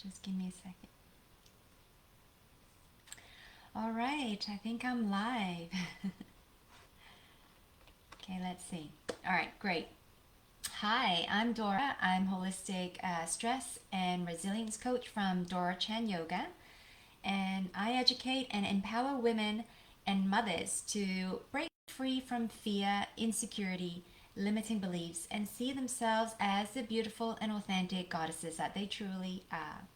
Just give me a second. All right, I think I'm live. Okay, let's see. All right, great. Hi, I'm Dora. I'm holistic stress and resilience coach from Dora Chan Yoga, and I educate and empower women and mothers to break free from fear, insecurity, limiting beliefs, and see themselves as the beautiful and authentic goddesses that they truly are.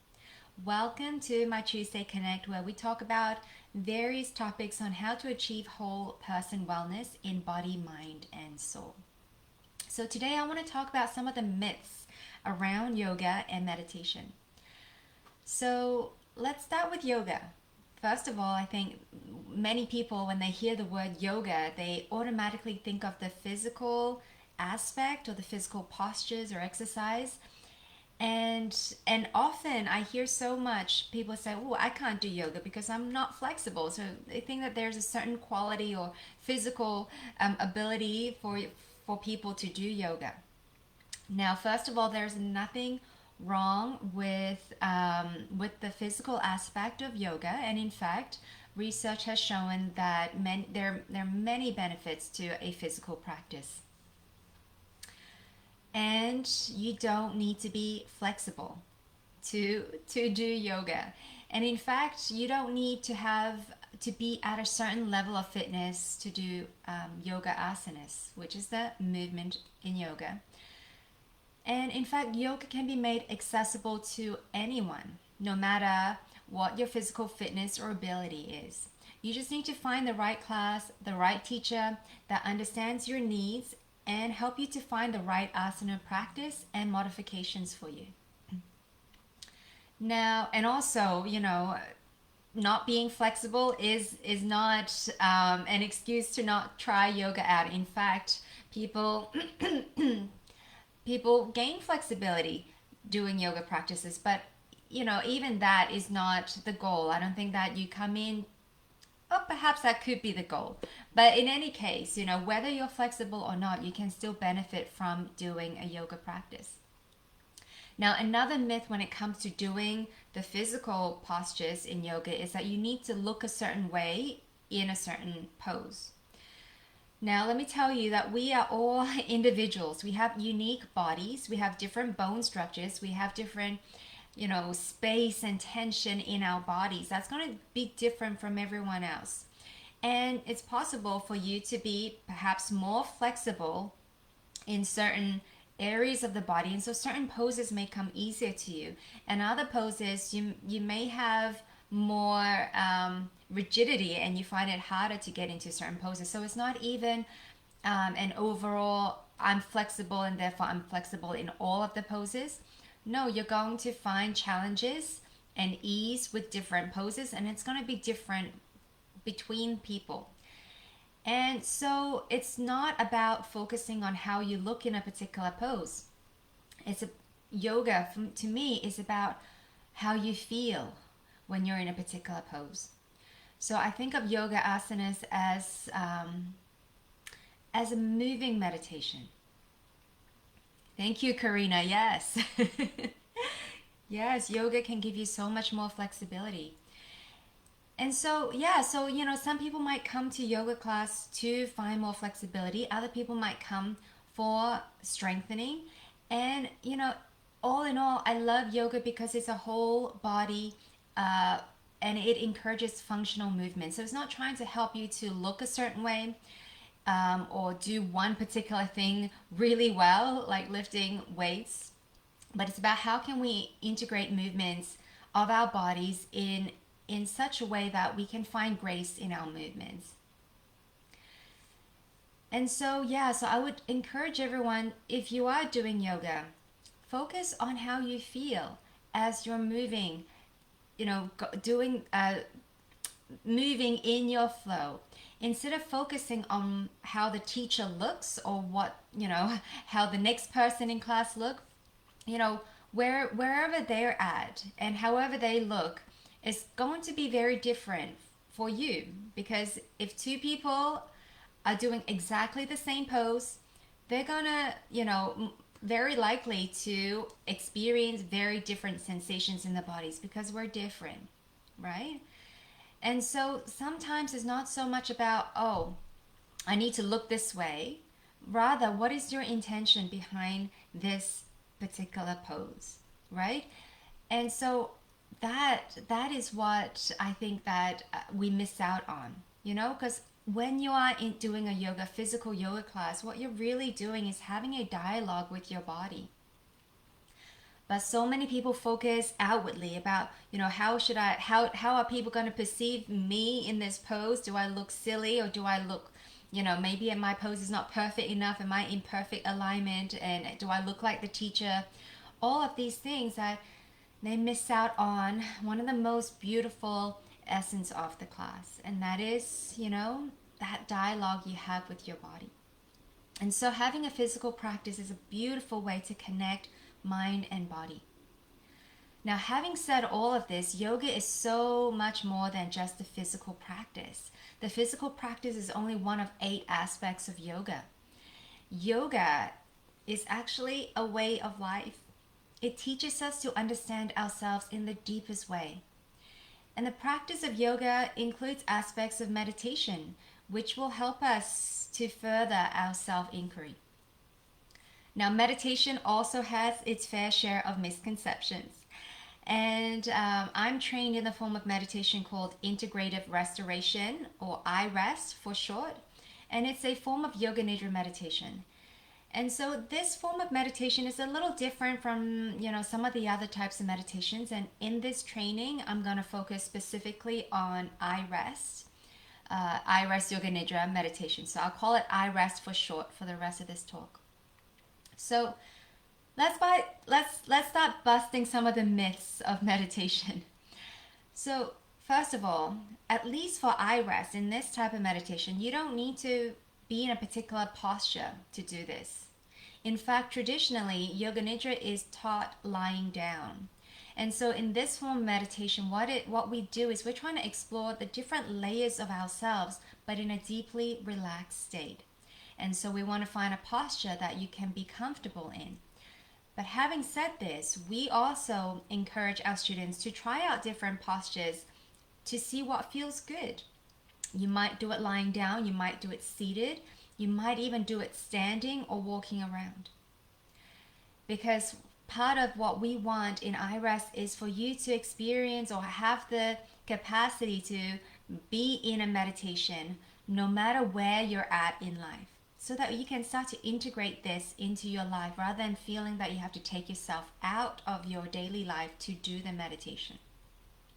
Welcome to my Tuesday Connect, where we talk about various topics on how to achieve whole person wellness in body, mind, and soul. So, today I want to talk about some of the myths around yoga and meditation. So, let's start with yoga. First of all, I think many people, when they hear the word yoga, they automatically think of the physical aspect or the physical postures or exercise, and often I hear so much people say, "Oh, I can't do yoga because I'm not flexible." So they think that there's a certain quality or physical ability for people to do yoga. Now, first of all, there's nothing wrong with the physical aspect of yoga, and in fact, research has shown that there are many benefits to a physical practice. And you don't need to be flexible to do yoga. And in fact, you don't need to be at a certain level of fitness to do yoga asanas, which is the movement in yoga. And in fact, yoga can be made accessible to anyone, no matter what your physical fitness or ability is. You just need to find the right class, the right teacher that understands your needs and help you to find the right asana practice and modifications for you. Now, and also, not being flexible is not an excuse to not try yoga out. In fact, people people gain flexibility doing yoga practices, but even that is not the goal. I don't think that you come in. Oh, perhaps that could be the goal. But in any case, whether you're flexible or not, you can still benefit from doing a yoga practice. Now, another myth when it comes to doing the physical postures in yoga is that you need to look a certain way in a certain pose. Now, let me tell you that we are all individuals. We have unique bodies, we have different bone structures, we have different, space and tension in our bodies. That's going to be different from everyone else. And it's possible for you to be perhaps more flexible in certain areas of the body, and so certain poses may come easier to you, and other poses you may have more rigidity and you find it harder to get into certain poses. So it's not even an overall I'm flexible and therefore I'm flexible in all of the poses. No, you're going to find challenges and ease with different poses, and it's going to be different between people. And so it's not about focusing on how you look in a particular pose. It's a yoga to me is about how you feel when you're in a particular pose. So I think of yoga asanas as a moving meditation. Thank you, Karina. Yes. Yes, yoga can give you so much more flexibility. And so, yeah, so, some people might come to yoga class to find more flexibility. Other people might come for strengthening. And, all in all, I love yoga because it's a whole body uh, and it encourages functional movement. So it's not trying to help you to look a certain way or do one particular thing really well, like lifting weights, but it's about how can we integrate movements of our bodies in such a way that we can find grace in our movements. And so, yeah, so I would encourage everyone, if you are doing yoga, focus on how you feel as you're moving, doing moving in your flow, instead of focusing on how the teacher looks or what, how the next person in class look. Wherever they're at and however they look is going to be very different for you, because if two people are doing exactly the same pose, they're gonna, very likely to experience very different sensations in the bodies because we're different, right? And so sometimes it's not so much about, oh, I need to look this way. Rather, what is your intention behind this particular pose, right? And so that is what I think that we miss out on, because when you are doing a physical yoga class, what you're really doing is having a dialogue with your body. But so many people focus outwardly about, how are people going to perceive me in this pose? Do I look silly, or do I look, maybe my pose is not perfect enough? Am I in perfect alignment? And do I look like the teacher? All of these things that they miss out on one of the most beautiful essence of the class. And that is, that dialogue you have with your body. And so having a physical practice is a beautiful way to connect mind and body. Now, having said all of this, yoga is so much more than just the physical practice. The physical practice is only one of 8 aspects of yoga. Yoga is actually a way of life. It teaches us to understand ourselves in the deepest way. And the practice of yoga includes aspects of meditation, which will help us to further our self-inquiry. Now, meditation also has its fair share of misconceptions. And I'm trained in the form of meditation called integrative restoration, or I-rest for short. And it's a form of yoga nidra meditation. And so this form of meditation is a little different from, some of the other types of meditations. And in this training, I'm going to focus specifically on I-rest. I-rest yoga nidra meditation. So I'll call it I-rest for short for the rest of this talk. So let's start busting some of the myths of meditation. So first of all, at least for I-rest, in this type of meditation, you don't need to be in a particular posture to do this. In fact, traditionally, yoga nidra is taught lying down. And so in this form of meditation, what we do is we're trying to explore the different layers of ourselves, but in a deeply relaxed state. And so we want to find a posture that you can be comfortable in. But having said this, we also encourage our students to try out different postures to see what feels good. You might do it lying down, you might do it seated, you might even do it standing or walking around. Because part of what we want in I-rest is for you to experience or have the capacity to be in a meditation no matter where you're at in life, so that you can start to integrate this into your life rather than feeling that you have to take yourself out of your daily life to do the meditation.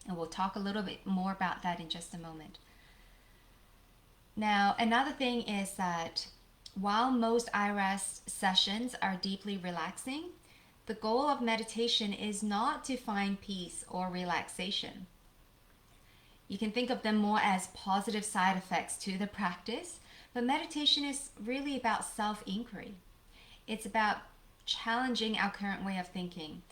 And we'll talk a little bit more about that in just a moment. Now, another thing is that while most I-rest sessions are deeply relaxing, the goal of meditation is not to find peace or relaxation. You can think of them more as positive side effects to the practice, but meditation is really about self-inquiry. It's about challenging our current way of thinking,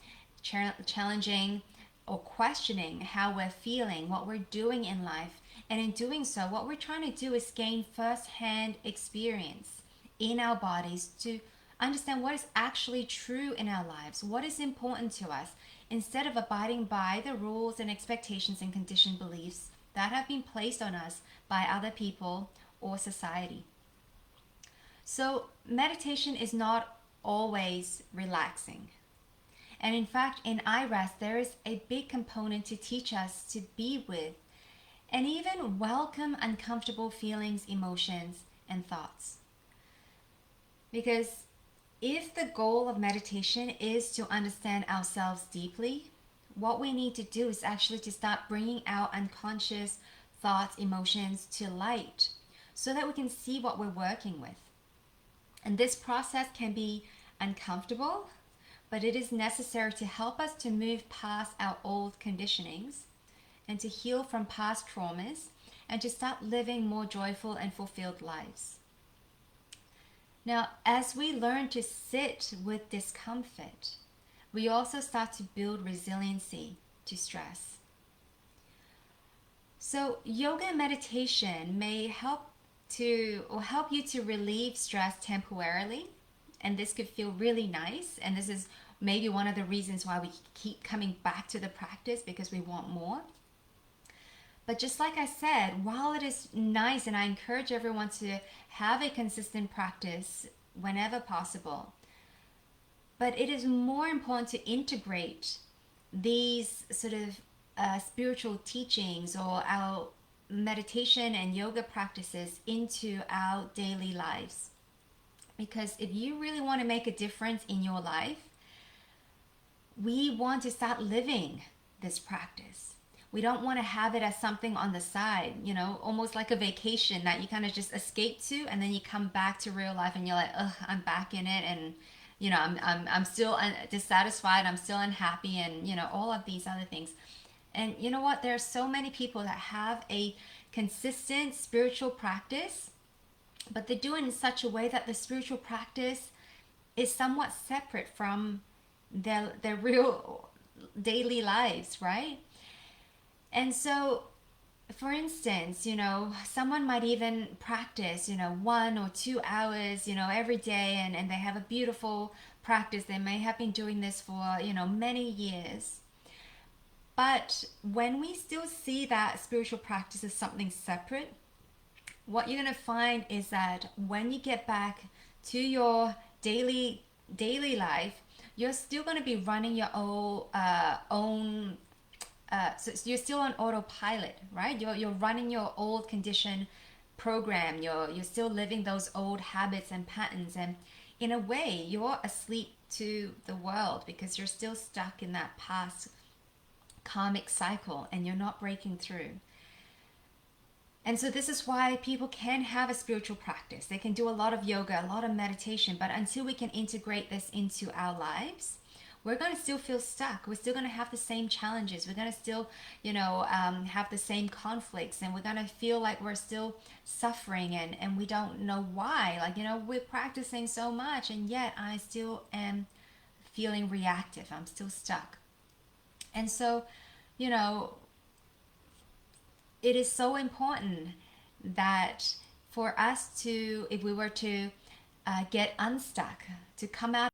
challenging or questioning how we're feeling, what we're doing in life. And in doing so, what we're trying to do is gain first-hand experience in our bodies to understand what is actually true in our lives, what is important to us, instead of abiding by the rules and expectations and conditioned beliefs that have been placed on us by other people or society. So meditation is not always relaxing. And in fact, in I-rest, there is a big component to teach us to be with and even welcome uncomfortable feelings, emotions, and thoughts. Because if the goal of meditation is to understand ourselves deeply, what we need to do is actually to start bringing our unconscious thoughts, emotions to light so that we can see what we're working with. And this process can be uncomfortable, but it is necessary to help us to move past our old conditionings and to heal from past traumas and to start living more joyful and fulfilled lives. Now, as we learn to sit with discomfort, we also start to build resiliency to stress. So yoga and meditation may help you to relieve stress temporarily and this could feel really nice. And this is maybe one of the reasons why we keep coming back to the practice, because we want more. But just like I said, while it is nice, and I encourage everyone to have a consistent practice whenever possible, but it is more important to integrate these sort of spiritual teachings or our meditation and yoga practices into our daily lives. Because if you really want to make a difference in your life, we want to start living this practice. We don't want to have it as something on the side, almost like a vacation that you kind of just escape to, and then you come back to real life and you're like, ugh, I'm back in it, and I'm still dissatisfied, I'm still unhappy, and all of these other things. And you know what? There are so many people that have a consistent spiritual practice, but they do it in such a way that the spiritual practice is somewhat separate from their real daily lives, right? And so, for instance, someone might even practice, 1 or 2 hours, every day, and they have a beautiful practice. They may have been doing this for, many years. But when we still see that spiritual practice as something separate, what you're going to find is that when you get back to your daily life, you're still going to be running your own so you're still on autopilot, right? You're running your old condition program. You're still living those old habits and patterns, and in a way, you're asleep to the world because you're still stuck in that past karmic cycle and you're not breaking through. And so this is why people can have a spiritual practice. They can do a lot of yoga, a lot of meditation, but until we can integrate this into our lives, we're going to still feel stuck. We're still going to have the same challenges. We're going to still, have the same conflicts, and we're going to feel like we're still suffering, and we don't know why. Like, we're practicing so much, and yet I still am feeling reactive. I'm still stuck. And so, you know, it is so important that for us to, if we were to get unstuck, to come out of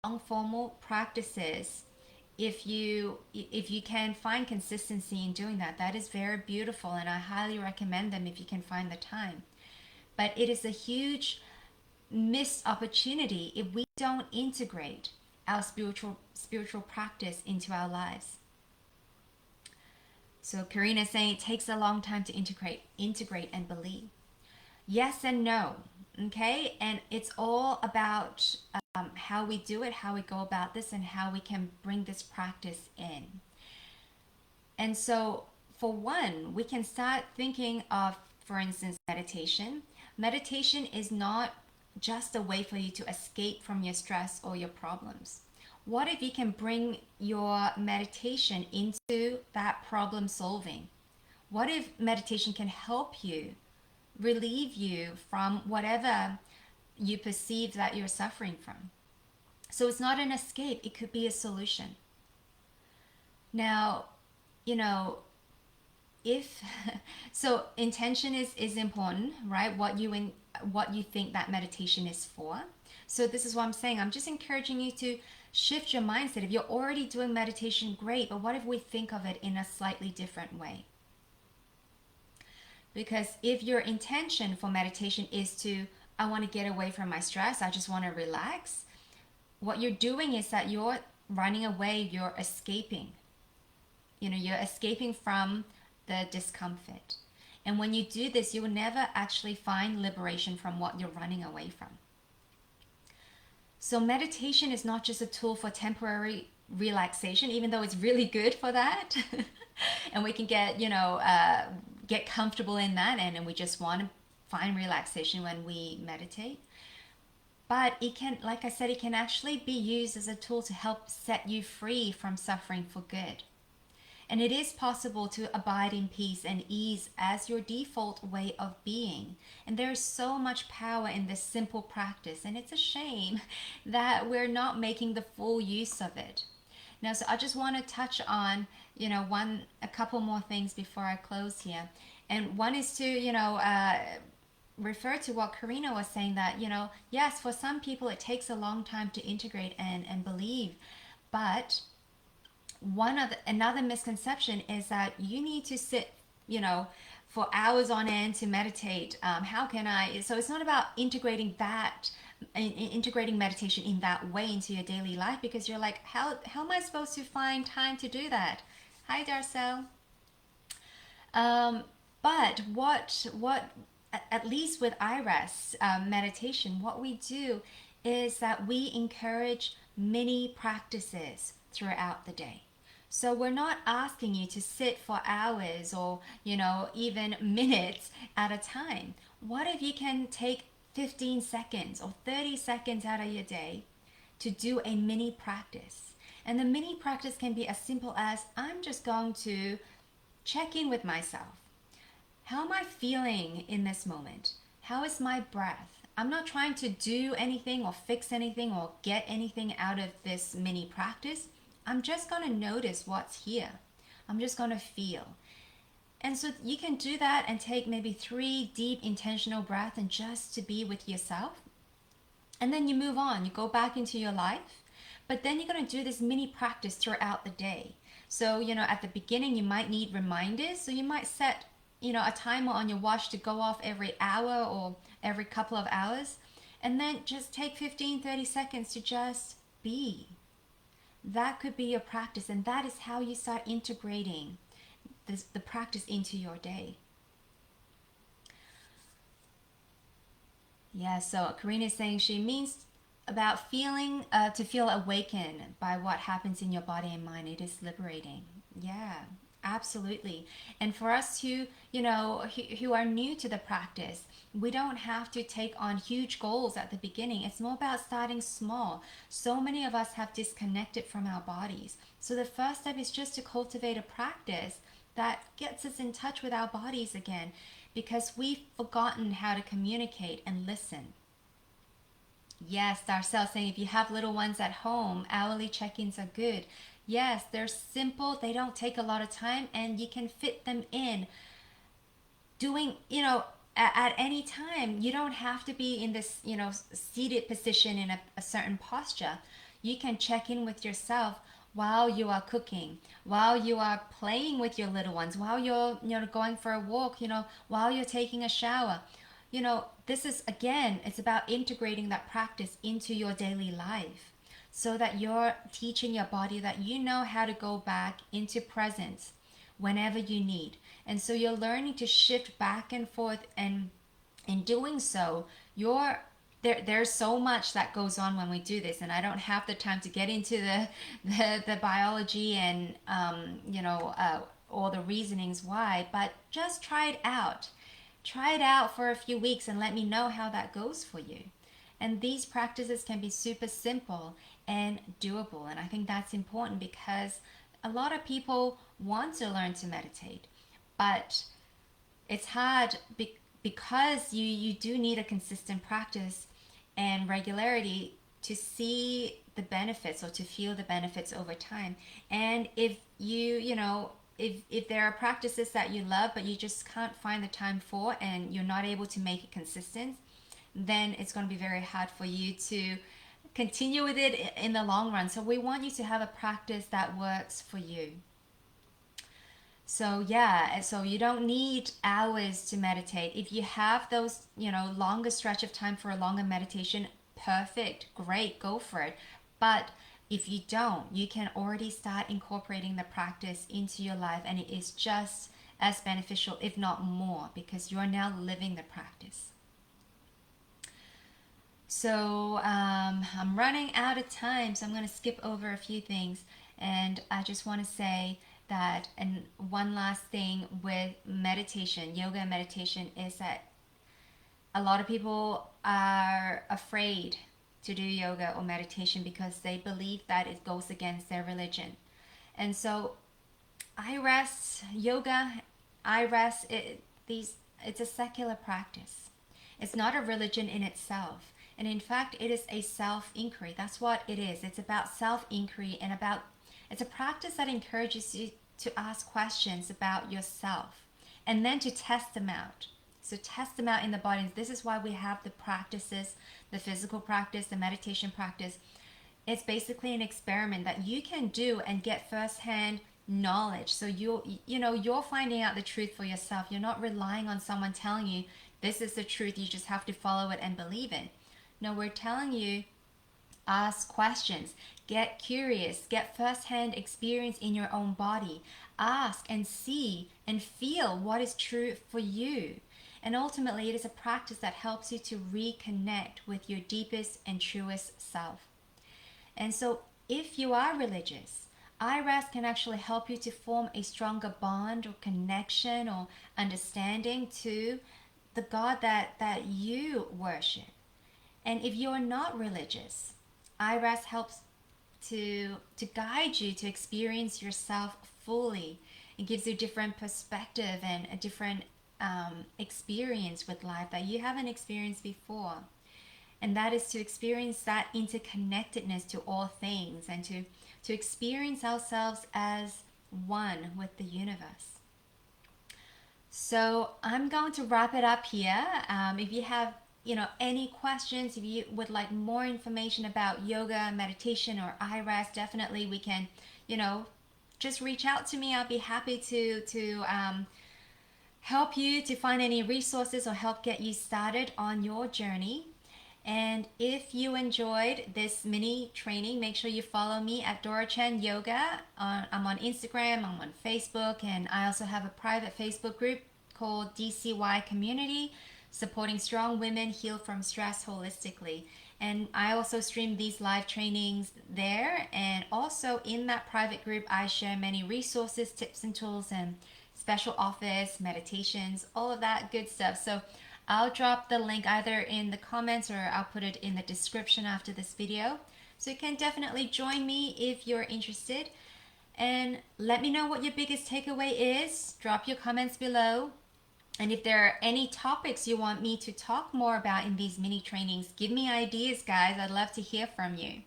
long formal practices, if you can find consistency in doing that, that is very beautiful, and I highly recommend them if you can find the time. But it is a huge missed opportunity if we don't integrate our spiritual practice into our lives. So Karina is saying it takes a long time to integrate and believe. Yes and no. Okay, and it's all about how we do it, how we go about this, and how we can bring this practice in. And so, for one, we can start thinking of, for instance, meditation. Meditation is not just a way for you to escape from your stress or your problems. What if you can bring your meditation into that problem solving? What if meditation can help you, relieve you from whatever you perceive that you're suffering from? So it's not an escape, it could be a solution. Now, you know, if so intention is important, right? What you think that meditation is for. So this is what I'm saying. I'm just encouraging you to shift your mindset. If you're already doing meditation, great, but what if we think of it in a slightly different way? Because if your intention for meditation is to, I want to get away from my stress, I just want to relax, what you're doing is that you're running away, you're escaping. You're escaping from the discomfort. And when you do this, you will never actually find liberation from what you're running away from. So meditation is not just a tool for temporary relaxation, even though it's really good for that. And we can get comfortable in that, and we just want to find relaxation when we meditate. But it can, like I said, it can actually be used as a tool to help set you free from suffering for good. And it is possible to abide in peace and ease as your default way of being. And there is so much power in this simple practice, and it's a shame that we're not making the full use of it. Now, so I just want to touch on, a couple more things before I close here. And one is to, refer to what Karina was saying, that, yes, for some people it takes a long time to integrate and believe. But another misconception is that you need to sit, for hours on end to meditate. How can I? So it's not about integrating meditation in that way into your daily life, because you're like, how am I supposed to find time to do that? Hi, Darcel. Um, but what at least with IRES meditation, what we do is that we encourage mini practices throughout the day. So we're not asking you to sit for hours or, even minutes at a time. What if you can take 15 seconds or 30 seconds out of your day to do a mini practice? And the mini practice can be as simple as, I'm just going to check in with myself. How am I feeling in this moment? How is my breath? I'm not trying to do anything or fix anything or get anything out of this mini practice. I'm just going to notice what's here. I'm just going to feel. And so you can do that and take maybe 3 deep intentional breaths and just to be with yourself. And then you move on. You go back into your life. But then you're going to do this mini practice throughout the day. So, at the beginning, you might need reminders. So you might set, a timer on your watch to go off every hour or every couple of hours. And then just take 15, 30 seconds to just be. That could be your practice. And that is how you start integrating the practice into your day. Yeah, so Karina is saying she means about feeling, to feel awakened by what happens in your body and mind. It is liberating. Yeah, absolutely. And for us who are new to the practice, we don't have to take on huge goals at the beginning. It's more about starting small. So many of us have disconnected from our bodies. So the first step is just to cultivate a practice that gets us in touch with our bodies again, because we've forgotten how to communicate and listen. Yes, Darcel saying if you have little ones at home, hourly check-ins are good. Yes, they're simple, they don't take a lot of time, and you can fit them in doing, at any time. You don't have to be in this, seated position in a certain posture. You can check in with yourself while you are cooking, while you are playing with your little ones, while you're, going for a walk, while you're taking a shower. This is, again, it's about integrating that practice into your daily life so that you're teaching your body that you know how to go back into presence whenever you need. And so you're learning to shift back and forth, and in doing so, there's so much that goes on when we do this, and I don't have the time to get into the biology and all the reasonings why, but just try it out. Try it out for a few weeks and let me know how that goes for you. And these practices can be super simple and doable, and I think that's important because a lot of people want to learn to meditate, but it's hard because you do need a consistent practice and regularity to see the benefits or to feel the benefits over time. And if if there are practices that you love but you just can't find the time for, and you're not able to make it consistent, then it's going to be very hard for you to continue with it in the long run. So we want you to have a practice that works for you. So yeah, so you don't need hours to meditate. If you have those, longer stretch of time for a longer meditation, perfect, great, go for it. But if you don't, you can already start incorporating the practice into your life, and it is just as beneficial, if not more, because you're now living the practice. So I'm running out of time, so I'm going to skip over a few things. And I just want to say that, and one last thing with meditation, yoga and meditation, is that a lot of people are afraid to do yoga or meditation because they believe that it goes against their religion. And so yoga, it's a secular practice. It's not a religion in itself. And in fact, it is a self-inquiry. That's what it is. It's about self-inquiry and about It's a practice that encourages you to ask questions about yourself and then to test them out. So test them out in the body. This is why we have the practices, the physical practice, the meditation practice. It's basically an experiment that you can do and get firsthand knowledge. So you're finding out the truth for yourself. You're not relying on someone telling you this is the truth. You just have to follow it and believe it. No, we're telling you ask questions, get curious, get firsthand experience in your own body, ask and see and feel what is true for you. And ultimately, it is a practice that helps you to reconnect with your deepest and truest self. And so, if you are religious, iRest can actually help you to form a stronger bond or connection or understanding to the God that you worship. And if you're not religious, iRest helps to guide you to experience yourself fully. It gives you a different perspective and a different experience with life that you haven't experienced before. And that is to experience that interconnectedness to all things and to experience ourselves as one with the universe. So I'm going to wrap it up here. If you have any questions, if you would like more information about yoga, meditation, or iRest, definitely we can just reach out to me. I'll be happy to help you to find any resources or help get you started on your journey. And if you enjoyed this mini training, make sure you follow me at Dora Chen Yoga. I'm on Instagram, I'm on Facebook, and I also have a private Facebook group called DCY Community, supporting strong women heal from stress holistically. And I also stream these live trainings there. And also in that private group, I share many resources, tips, and tools, and special office, meditations, all of that good stuff. So I'll drop the link either in the comments or I'll put it in the description after this video. So you can definitely join me if you're interested. And let me know what your biggest takeaway is. Drop your comments below. And if there are any topics you want me to talk more about in these mini trainings, give me ideas, guys. I'd love to hear from you.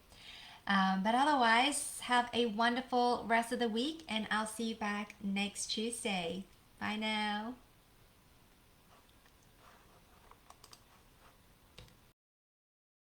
But otherwise, have a wonderful rest of the week, and I'll see you back next Tuesday. Bye now.